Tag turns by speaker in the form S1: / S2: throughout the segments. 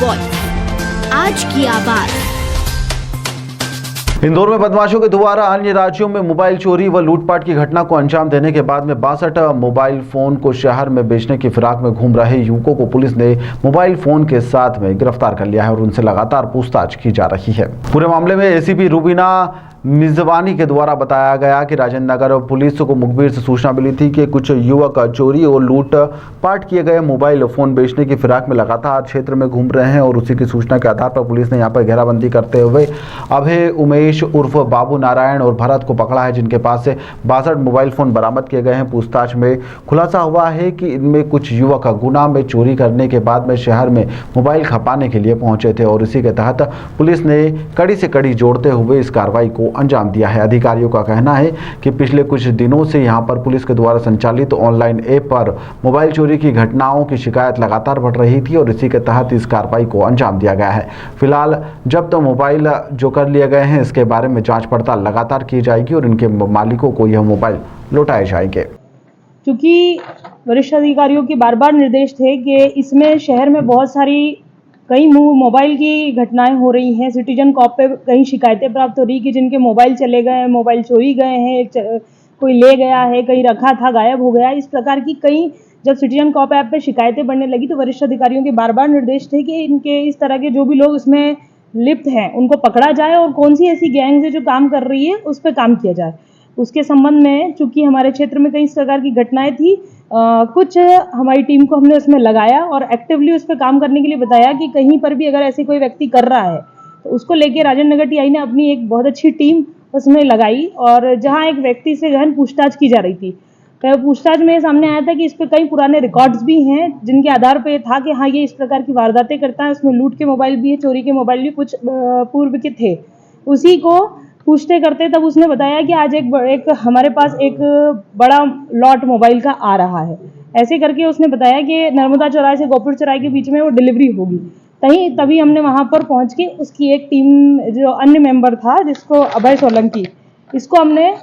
S1: Voice, आज की आवाज।
S2: इंदौर में बदमाशों के द्वारा अन्य राज्यों में मोबाइल चोरी व लूटपाट की घटना को अंजाम देने के बाद में 62 मोबाइल फोन को शहर में बेचने की फिराक में घूम रहे युवकों को पुलिस ने मोबाइल फोन के साथ में गिरफ्तार कर लिया है और उनसे लगातार पूछताछ की जा रही है। पूरे मामले में एसीपी रूबीना मिजवानी के द्वारा बताया गया कि राजेंद्र नगर पुलिस को मुखबिर से सूचना मिली थी कि कुछ युवक चोरी और लूटपाट किए गए मोबाइल फोन बेचने की फिराक में लगातार क्षेत्र में घूम रहे हैं और उसी की सूचना के आधार पर पुलिस ने यहां पर घेराबंदी करते हुए अभय, उमेश उर्फ बाबू नारायण और भरत को पकड़ा है, जिनके पास से 62 मोबाइल फोन बरामद किए गए हैं। पूछताछ में खुलासा हुआ है कि इनमें कुछ युवक गुना में चोरी करने के बाद में शहर में मोबाइल खपाने के लिए पहुंचे थे और इसी के तहत पुलिस ने कड़ी से कड़ी जोड़ते हुए इस कार्रवाई को अंजाम दिया है। अधिकारियों का कहना है कि पिछले कुछ दिनों से यहां पर पुलिस के द्वारा संचालित ऑनलाइन ऐप पर मोबाइल चोरी की घटनाओं की शिकायत लगातार बढ़ रही थी और इसी के तहत इस कार्रवाई को अंजाम दिया गया है। फिलहाल जब तो मोबाइल जो कर लिए गए हैं इसके बारे में जांच पड़ताल लगातार की जाएगी और इनके मालिकों को यह मोबाइल लौटाए जाएंगे।
S3: क्योंकि वरिष्ठ अधिकारियों के बार बार निर्देश थे कि इसमें शहर में बहुत सारी कई मोबाइल की घटनाएं हो रही हैं। सिटीजन कॉप पे कई शिकायतें प्राप्त हो रही कि जिनके मोबाइल चले गए हैं, मोबाइल चोरी गए हैं, कोई ले गया है, कहीं रखा था गायब हो गया। इस प्रकार की कई जब सिटीजन कॉप ऐप पे शिकायतें बढ़ने लगी तो वरिष्ठ अधिकारियों के बार बार निर्देश थे कि इनके इस तरह के जो भी लोग इसमें लिप्त हैं उनको पकड़ा जाए और कौन सी ऐसी गैंग है जो काम कर रही है उस पर काम किया जाए। उसके संबंध में चूंकि हमारे क्षेत्र में कई इस प्रकार की घटनाएं थी, कुछ हमारी टीम को हमने उसमें लगाया और एक्टिवली उस पर काम करने के लिए बताया कि कहीं पर भी अगर ऐसे कोई व्यक्ति कर रहा है तो उसको लेके राजेंद्र नगर टीआई ने अपनी एक बहुत अच्छी टीम उसमें लगाई और जहां एक व्यक्ति से गहन पूछताछ की जा रही थी। पूछताछ में सामने आया था कि इस पे कई पुराने रिकॉर्ड्स भी हैं जिनके आधार पर था कि हाँ ये इस प्रकार की वारदातें करता है। उसमें लूट के मोबाइल भी है, चोरी के मोबाइल भी कुछ पूर्व के थे। उसी को पूछते करते तब उसने बताया कि आज एक हमारे पास एक बड़ा लॉट मोबाइल का आ रहा है। ऐसे करके उसने बताया कि नर्मदा चौराहे से गोपुर चौराहे के बीच में वो डिलीवरी होगी। तभी हमने वहां पर पहुंच के उसकी एक टीम जो अन्य मेंबर था जिसको अभय सोलंकी, इसको हमने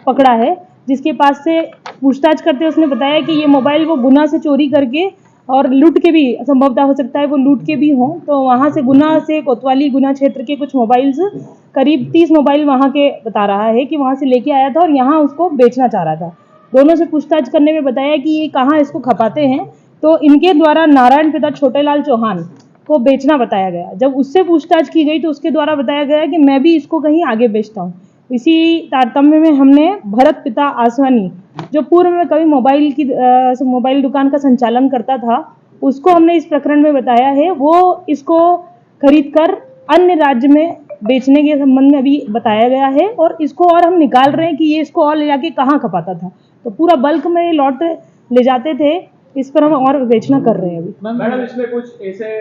S3: पकड़ा है, जिसके पास से पूछताछ करते उसने बताया कि ये मोबाइल वो गुना से चोरी करके और लूट के भी संभवतः हो सकता है वो लूट के भी हों, तो वहां से गुना से कोतवाली गुना क्षेत्र के कुछ मोबाइल्स करीब 30 मोबाइल वहां के बता रहा है कि वहां से लेके आया था और यहाँ उसको बेचना चाह रहा था। दोनों से पूछताछ करने में बताया कि ये कहाँ इसको खपाते हैं, तो इनके द्वारा नारायण पिता छोटेलाल चौहान को बेचना बताया गया। जब उससे पूछताछ की गई तो उसके द्वारा बताया गया कि मैं भी इसको कहीं आगे बेचता हूँ। इसी तारतम्य में हमने भरत पिता आसवानी जो पूर्व में कभी मोबाइल दुकान का संचालन करता था उसको हमने इस प्रकरण में बताया है। वो इसको खरीद कर अन्य राज्य में बेचने के संबंध में अभी बताया गया है और इसको और हम निकाल रहे हैं कि ये इसको और ले जाके कहाँ खपाता था। तो पूरा बल्क में लॉट ले जाते थे, इस पर हम और विवेचना कर रहे हैं अभी।
S4: मैडम इसमें कुछ ऐसे